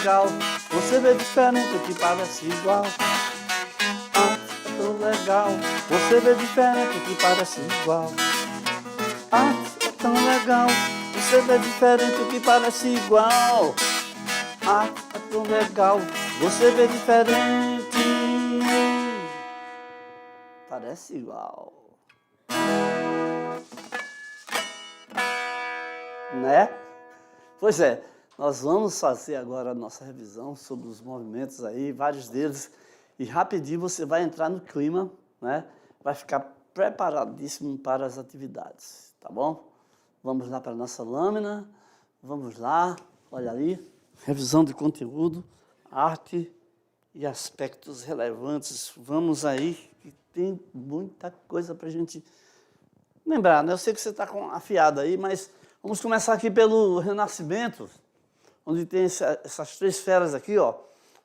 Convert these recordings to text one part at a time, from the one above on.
legal, você vê diferente que parece igual. Arte é tão legal, você vê diferente que parece igual. Arte é tão legal, você vê diferente que parece igual. Arte é tão legal, você vê diferente. Parece igual. Né? Pois é, nós vamos fazer agora a nossa revisão sobre os movimentos aí, vários deles, e rapidinho você vai entrar no clima, né? Vai ficar preparadíssimo para as atividades, tá bom? Vamos lá para a nossa lâmina, vamos lá, olha aí, revisão de conteúdo, arte e aspectos relevantes. Vamos aí, que tem muita coisa para a gente lembrar, né? Eu sei que você está afiado aí, mas vamos começar aqui pelo Renascimento, onde tem essas três feras aqui, ó.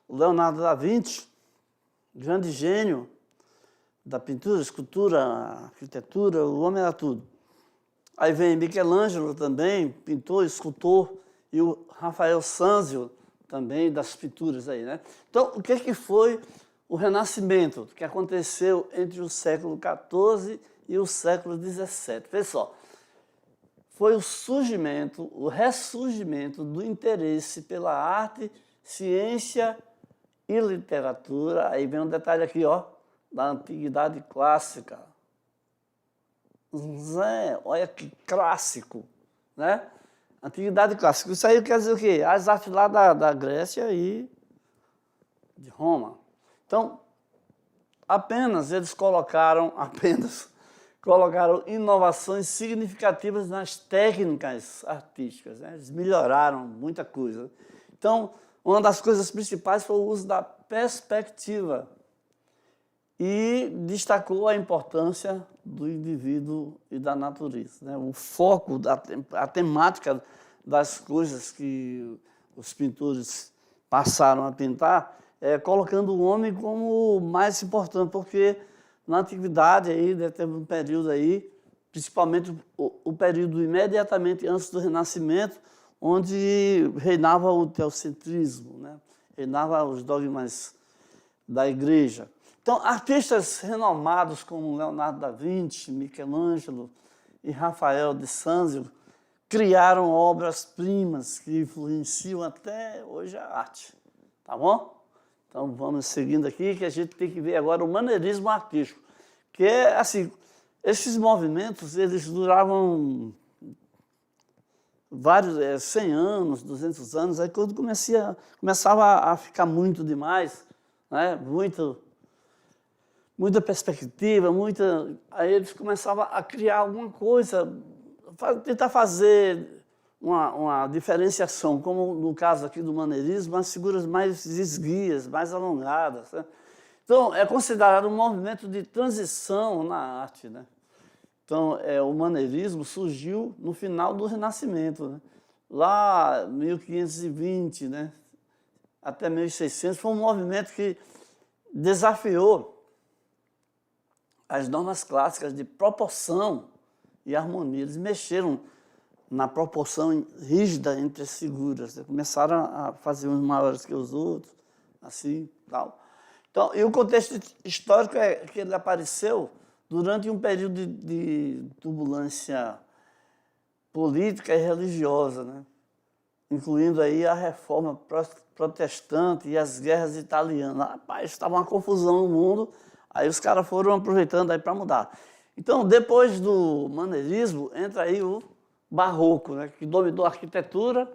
O Leonardo da Vinci, grande gênio da pintura, escultura, arquitetura, o homem era tudo. Aí vem Michelangelo também, pintor, escultor, e o Rafael Sanzio também, das pinturas aí, né? Então, o que foi o Renascimento, que aconteceu entre o século XIV e o século XVII? Pessoal, foi o surgimento, o ressurgimento do interesse pela arte, ciência e literatura. Aí vem um detalhe aqui, ó, da Antiguidade Clássica. Zé, olha que clássico, né? Antiguidade Clássica. Isso aí quer dizer o quê? As artes lá da Grécia e de Roma. Então, eles colocaram inovações significativas nas técnicas artísticas, né? Eles melhoraram muita coisa. Então, uma das coisas principais foi o uso da perspectiva e destacou a importância do indivíduo e da natureza, né? O foco, a temática das coisas que os pintores passaram a pintar, colocando o homem como o mais importante, porque na antiguidade, aí, teve um período aí, principalmente o período imediatamente antes do Renascimento, onde reinava o teocentrismo, né? Reinava os dogmas da igreja. Então, artistas renomados como Leonardo da Vinci, Michelangelo e Rafael de Sanzio criaram obras-primas que influenciam até hoje a arte, tá bom? Então, vamos seguindo aqui, que a gente tem que ver agora o maneirismo artístico, que é assim, esses movimentos, eles duravam vários, 100 anos, 200 anos, aí quando começava a ficar muito demais, né, muita perspectiva, aí eles começavam a criar alguma coisa, tentar fazer uma diferenciação, como no caso aqui do maneirismo, as figuras mais esguias, mais alongadas, né? Então, é considerado um movimento de transição na arte, né? Então, o maneirismo surgiu no final do Renascimento, né? Lá, 1520, né? Até 1600, foi um movimento que desafiou as normas clássicas de proporção e harmonia. Eles mexeram na proporção rígida entre as figuras, né? Começaram a fazer uns maiores que os outros, assim, tal. Então, e o contexto histórico é que ele apareceu durante um período de turbulência política e religiosa, né? Incluindo aí a reforma protestante e as guerras italianas. Rapaz, estava uma confusão no mundo, aí os caras foram aproveitando aí para mudar. Então, depois do maneirismo, entra aí o barroco, né, que dominou a arquitetura,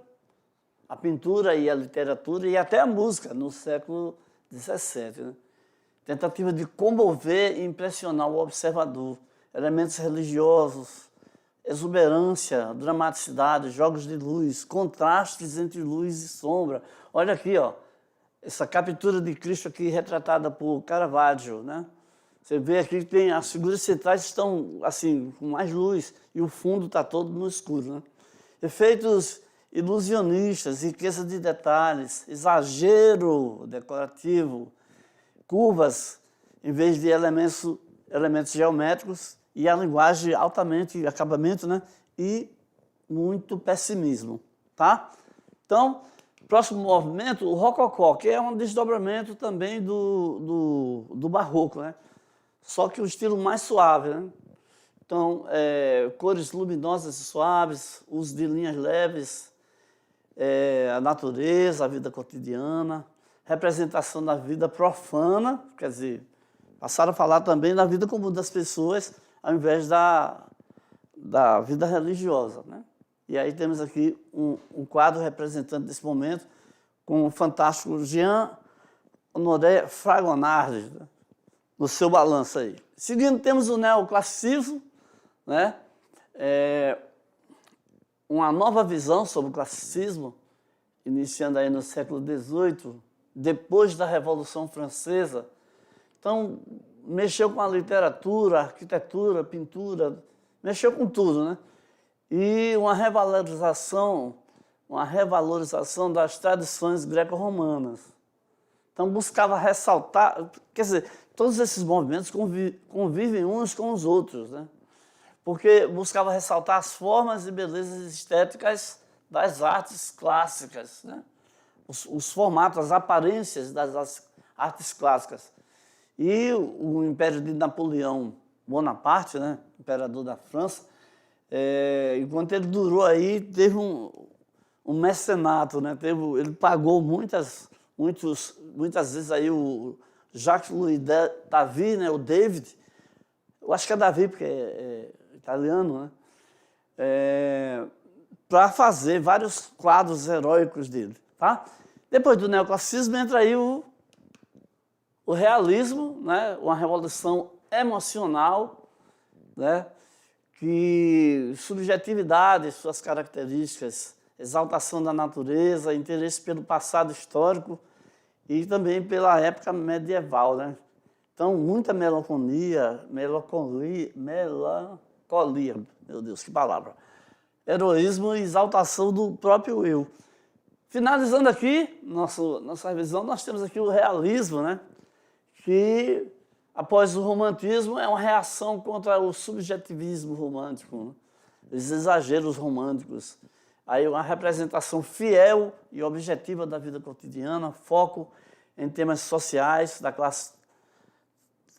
a pintura e a literatura e até a música no século XVII. Né? Tentativa de comover e impressionar o observador. Elementos religiosos, exuberância, dramaticidade, jogos de luz, contrastes entre luz e sombra. Olha aqui, ó, essa captura de Cristo aqui retratada por Caravaggio, né? Você vê aqui que tem, as figuras centrais estão assim, com mais luz e o fundo está todo no escuro, né? Efeitos ilusionistas, riqueza de detalhes, exagero decorativo, curvas em vez de elementos geométricos e a linguagem altamente, acabamento, né? E muito pessimismo, tá? Então, Próximo movimento, o rococó, que é um desdobramento também do barroco, né? Só que o estilo mais suave, né? Então, cores luminosas e suaves, uso de linhas leves, a natureza, a vida cotidiana, representação da vida profana, quer dizer, passaram a falar também da vida comum das pessoas, ao invés da vida religiosa, né? E aí temos aqui um quadro representante desse momento, com o fantástico Jean Honoré Fragonard, né, no seu balanço aí. Seguindo, temos o neoclassicismo, né? Uma nova visão sobre o classicismo, iniciando aí no século XVIII, depois da Revolução Francesa. Então, mexeu com a literatura, a arquitetura, a pintura, mexeu com tudo, né? E uma revalorização das tradições greco-romanas. Então, buscava ressaltar, quer dizer, todos esses movimentos convivem uns com os outros, né? Porque buscava ressaltar as formas e belezas estéticas das artes clássicas, né? Os formatos, as aparências das artes clássicas. E o Império de Napoleão Bonaparte, né, imperador da França, enquanto ele durou aí, teve um mecenato, né? Ele pagou muitas vezes aí o Jacques Louis David, né, o David, eu acho que é David porque é italiano, né? Para fazer vários quadros heróicos dele, tá? Depois do neoclassicismo entra aí o realismo, né? Uma revolução emocional, né? Que subjetividade, suas características, exaltação da natureza, interesse pelo passado histórico e também pela época medieval, né? Então, muita melancolia, meu Deus, que palavra. Heroísmo e exaltação do próprio eu. Finalizando aqui, nossa revisão, nós temos aqui o realismo, né? Que, após o romantismo, é uma reação contra o subjetivismo romântico, né? Os exageros românticos. Aí uma representação fiel e objetiva da vida cotidiana, foco em temas sociais, da classe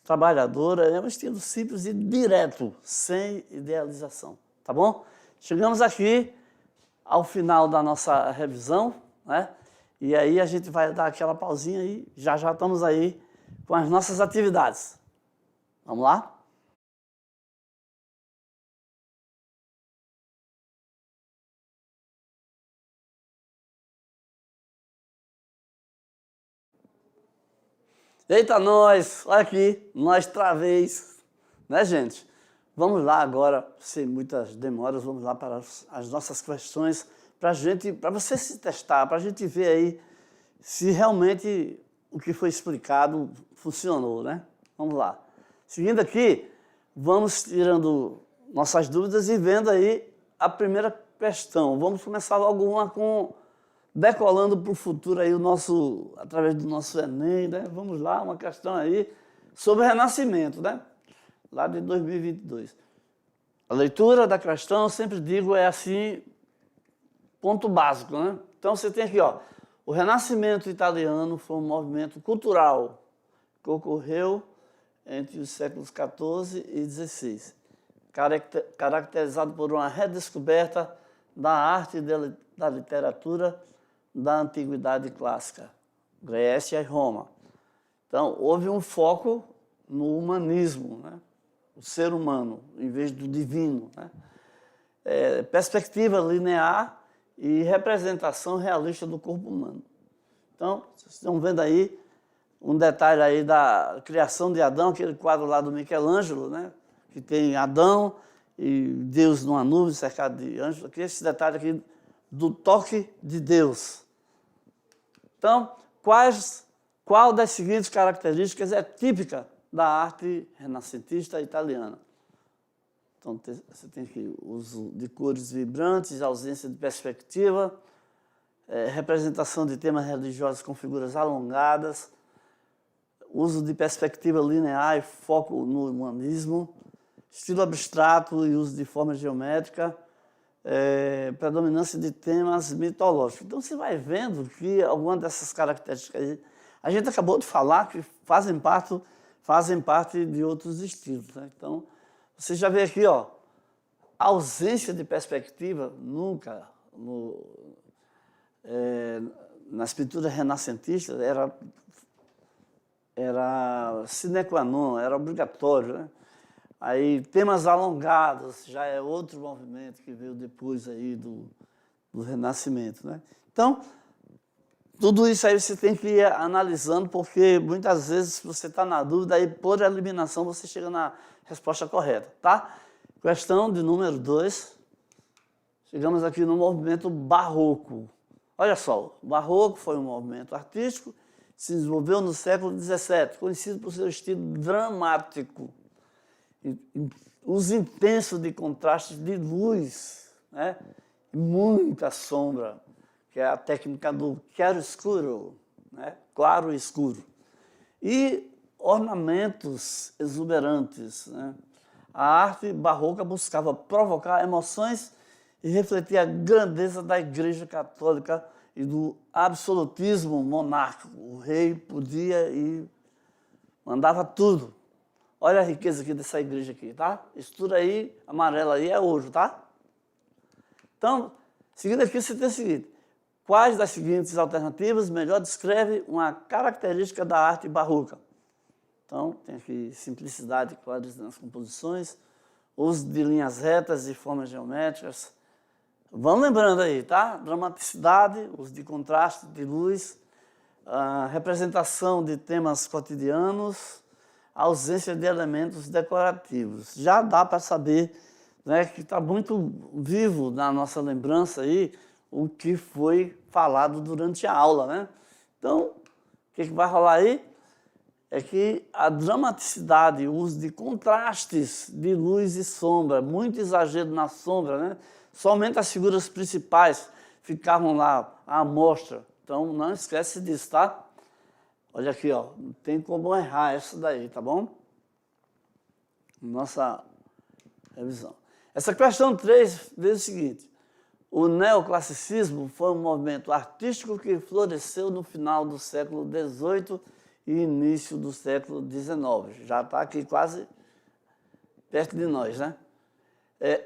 trabalhadora, é um estilo simples e direto, sem idealização, tá bom? Chegamos aqui ao final da nossa revisão, né? E aí a gente vai dar aquela pausinha aí, já estamos aí com as nossas atividades. Vamos lá? Eita, nós! Olha aqui, nós outra vez, né, gente? Vamos lá agora, sem muitas demoras, vamos lá para as nossas questões, para você se testar, para a gente ver aí se realmente o que foi explicado funcionou, né? Vamos lá. Seguindo aqui, vamos tirando nossas dúvidas e vendo aí a primeira questão. Vamos começar logo uma com decolando para o futuro aí através do nosso Enem, né? Vamos lá, uma questão aí sobre Renascimento, né? Lá de 2022. A leitura da questão, eu sempre digo, é assim, ponto básico, né? Então você tem aqui, ó, o Renascimento italiano foi um movimento cultural que ocorreu entre os séculos XIV e XVI, caracterizado por uma redescoberta da arte e da literatura da Antiguidade Clássica, Grécia e Roma. Então, houve um foco no humanismo, né? O ser humano, em vez do divino, né? Perspectiva linear e representação realista do corpo humano. Então, vocês estão vendo aí um detalhe aí da criação de Adão, aquele quadro lá do Michelangelo, né? Que tem Adão e Deus numa nuvem cercado de anjos. Aqui, esse detalhe aqui do toque de Deus. Então, qual das seguintes características é típica da arte renascentista italiana? Então, você tem aqui o uso de cores vibrantes, ausência de perspectiva, representação de temas religiosos com figuras alongadas, uso de perspectiva linear e foco no humanismo, estilo abstrato e uso de forma geométrica, predominância de temas mitológicos. Então, você vai vendo que algumas dessas características aí, a gente acabou de falar que fazem parte de outros estilos, né? Então, você já vê aqui, ó, a ausência de perspectiva nunca, nas pinturas renascentistas, era sine qua non, era obrigatório, né? Aí, temas alongados, já é outro movimento que veio depois aí do Renascimento, né? Então, tudo isso aí você tem que ir analisando, porque muitas vezes você está na dúvida, aí por eliminação você chega na resposta correta, tá? Questão de número 2. Chegamos aqui no movimento barroco. Olha só, o barroco foi um movimento artístico, se desenvolveu no século XVII, conhecido por seu estilo dramático, uso intenso de contrastes de luz, né? E muita sombra, que é a técnica do chiaroscuro, né? Claro e escuro. E ornamentos exuberantes, né? A arte barroca buscava provocar emoções e refletir a grandeza da Igreja Católica e do absolutismo monárquico. O rei podia e mandava tudo. Olha a riqueza aqui dessa igreja aqui, tá? Isso tudo aí, amarelo aí, é ouro, tá? Então, seguindo aqui, você tem o seguinte: quais das seguintes alternativas melhor descreve uma característica da arte barroca? Então, tem aqui simplicidade e clareza nas composições, uso de linhas retas e formas geométricas. Vamos lembrando aí, tá? Dramaticidade, uso de contraste, de luz, representação de temas cotidianos, ausência de elementos decorativos. Já dá para saber, né, que está muito vivo na nossa lembrança aí o que foi falado durante a aula, né? Então, o que vai rolar aí? É que a dramaticidade, o uso de contrastes de luz e sombra, muito exagero na sombra, né? Somente as figuras principais ficavam lá à mostra. Então, não esquece disso, tá? Olha aqui, ó, não tem como errar essa daí, tá bom? Nossa revisão. Essa questão 3 diz o seguinte: o neoclassicismo foi um movimento artístico que floresceu no final do século XVIII e início do século XIX. Já está aqui quase perto de nós, né?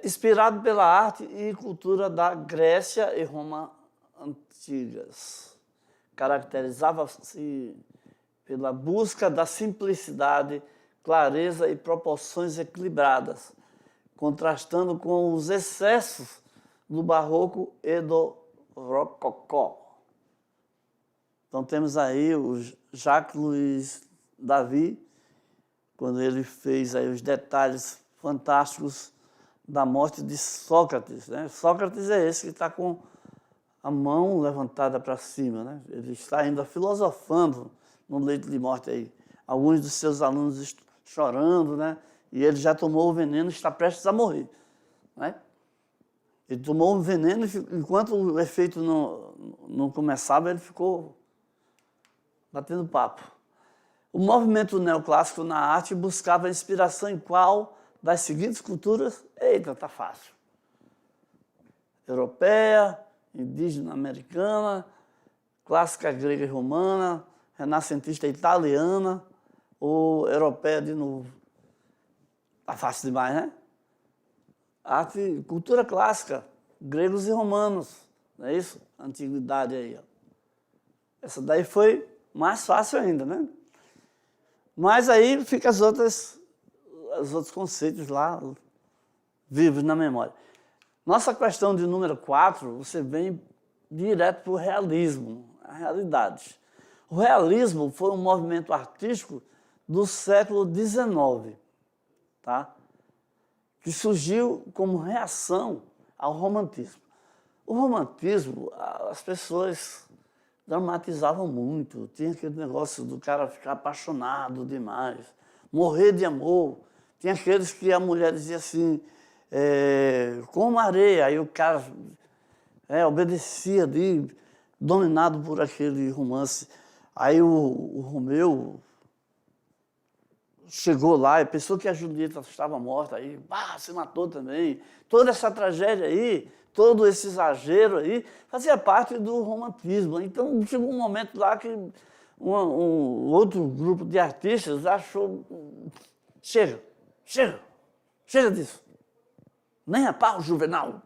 Inspirado pela arte e cultura da Grécia e Roma antigas. Caracterizava-se pela busca da simplicidade, clareza e proporções equilibradas, contrastando com os excessos do barroco e do rococó. Então temos aí o Jacques-Louis David, quando ele fez aí os detalhes fantásticos da morte de Sócrates, né? Sócrates é esse que está com a mão levantada para cima, né? Ele está ainda filosofando no leito de morte aí. Alguns dos seus alunos chorando, né? E ele já tomou o veneno e está prestes a morrer, né? Ele tomou o veneno e enquanto o efeito não começava, ele ficou batendo papo. O movimento neoclássico na arte buscava inspiração em qual das seguintes culturas? Eita, tá fácil. Europeia, indígena americana, clássica grega e romana, renascentista italiana ou europeia de novo. Tá fácil demais, né? Arte, cultura clássica, gregos e romanos, não é isso? Antiguidade aí, ó. Essa daí foi mais fácil ainda, né? Mas aí fica os outros conceitos lá vivos na memória. Nossa questão de número 4, você vem direto para o realismo, a realidade. O realismo foi um movimento artístico do século XIX, tá? Que surgiu como reação ao romantismo. O romantismo, as pessoas dramatizavam muito, tinha aquele negócio do cara ficar apaixonado demais, morrer de amor. Tinha aqueles que a mulher dizia assim, como areia, aí o cara obedecia ali, dominado por aquele romance. Aí o Romeu chegou lá e pensou que a Julieta estava morta, aí se matou também. Toda essa tragédia aí, todo esse exagero aí, fazia parte do romantismo. Então chegou um momento lá que um outro grupo de artistas achou, chega disso. Nem a pau, Juvenal.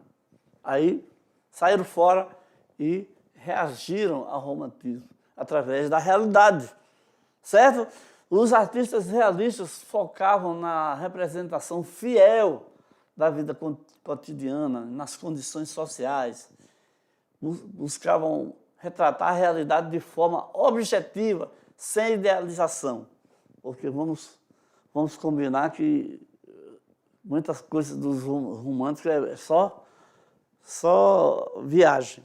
Aí saíram fora e reagiram ao romantismo através da realidade, certo? Os artistas realistas focavam na representação fiel da vida cotidiana, nas condições sociais, buscavam retratar a realidade de forma objetiva, sem idealização, porque vamos combinar que muitas coisas dos românticos é só viagem.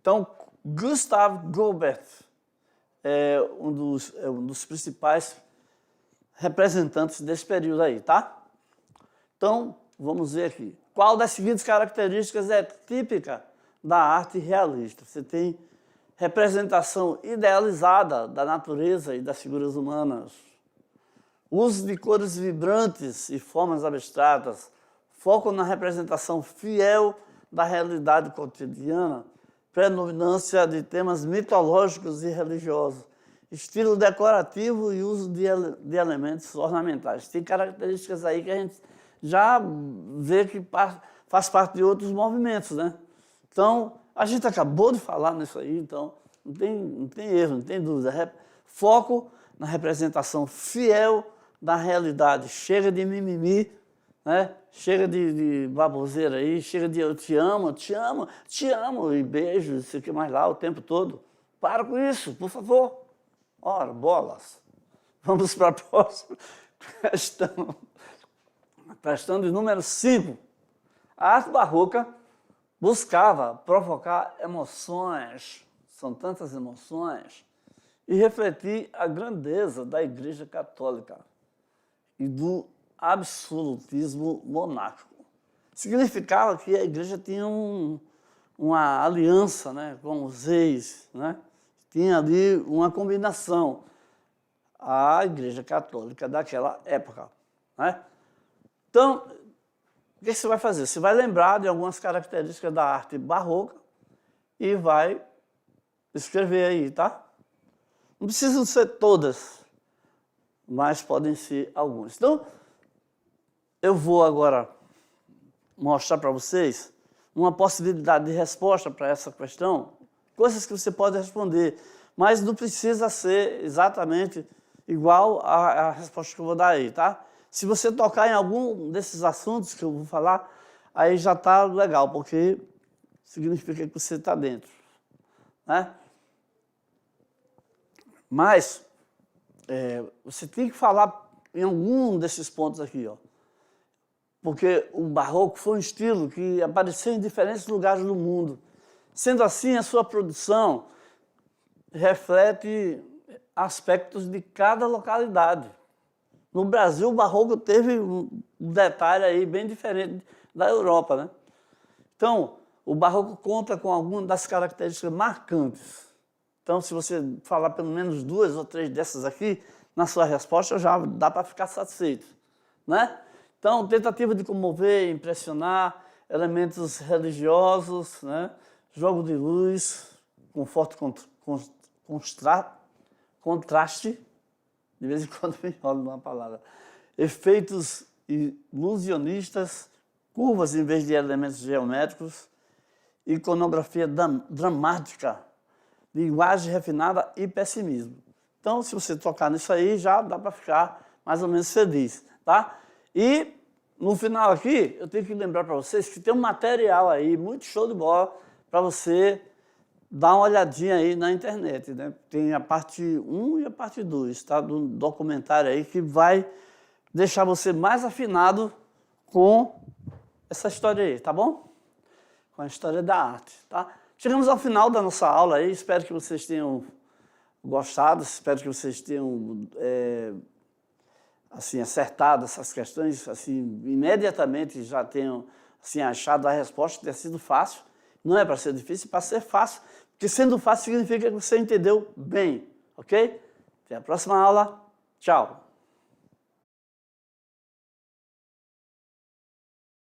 Então, Gustave Gaubert é um dos principais representantes desse período aí, tá? Então, vamos ver aqui. Qual das seguintes características é típica da arte realista? Você tem representação idealizada da natureza e das figuras humanas, uso de cores vibrantes e formas abstratas, foco na representação fiel da realidade cotidiana, predominância de temas mitológicos e religiosos, estilo decorativo e uso de elementos ornamentais. Tem características aí que a gente já vê que faz parte de outros movimentos, né? Então, a gente acabou de falar nisso aí, então não tem erro, não tem dúvida. Foco na representação fiel da realidade. Chega de mimimi, né? Chega de baboseira aí, chega de eu te amo, e beijo, não sei o que mais lá, o tempo todo. Para com isso, por favor. Ora, bolas. Vamos para a próxima questão. Questão de número 5. A arte barroca buscava provocar emoções, são tantas emoções, e refletir a grandeza da Igreja Católica e do absolutismo monárquico. Significava que a Igreja tinha uma aliança, né, com os reis, né? Tinha ali uma combinação, a Igreja Católica daquela época, né? Então, o que você vai fazer? Você vai lembrar de algumas características da arte barroca e vai escrever aí, tá? Não precisam ser todas, mas podem ser algumas. Então, eu vou agora mostrar para vocês uma possibilidade de resposta para essa questão, coisas que você pode responder, mas não precisa ser exatamente igual à resposta que eu vou dar aí, tá? Se você tocar em algum desses assuntos que eu vou falar, aí já está legal, porque significa que você está dentro, né? Mas você tem que falar em algum desses pontos aqui, ó. Porque o barroco foi um estilo que apareceu em diferentes lugares do mundo. Sendo assim, a sua produção reflete aspectos de cada localidade. No Brasil, o barroco teve um detalhe aí bem diferente da Europa, né? Então, o barroco conta com algumas das características marcantes. Então, se você falar pelo menos 2 ou 3 dessas aqui, na sua resposta já dá para ficar satisfeito, né? Então, tentativa de comover, impressionar, elementos religiosos, né? Jogo de luz, com forte contraste, de vez em quando me enrolo numa palavra, efeitos ilusionistas, curvas em vez de elementos geométricos, iconografia dramática, linguagem refinada e pessimismo. Então, se você tocar nisso aí, já dá para ficar mais ou menos feliz, tá? E, no final aqui, eu tenho que lembrar para vocês que tem um material aí, muito show de bola, para você dar uma olhadinha aí na internet, né? Tem a parte 1 e a parte 2, tá? Do documentário aí, que vai deixar você mais afinado com essa história aí, tá bom? Com a história da arte, tá? Chegamos ao final da nossa aula aí, espero que vocês tenham gostado, espero que vocês tenham assim, acertado essas questões, assim, imediatamente já tenham assim, achado a resposta, ter sido fácil. Não é para ser difícil, é para ser fácil, porque sendo fácil significa que você entendeu bem, ok? Até a próxima aula. Tchau!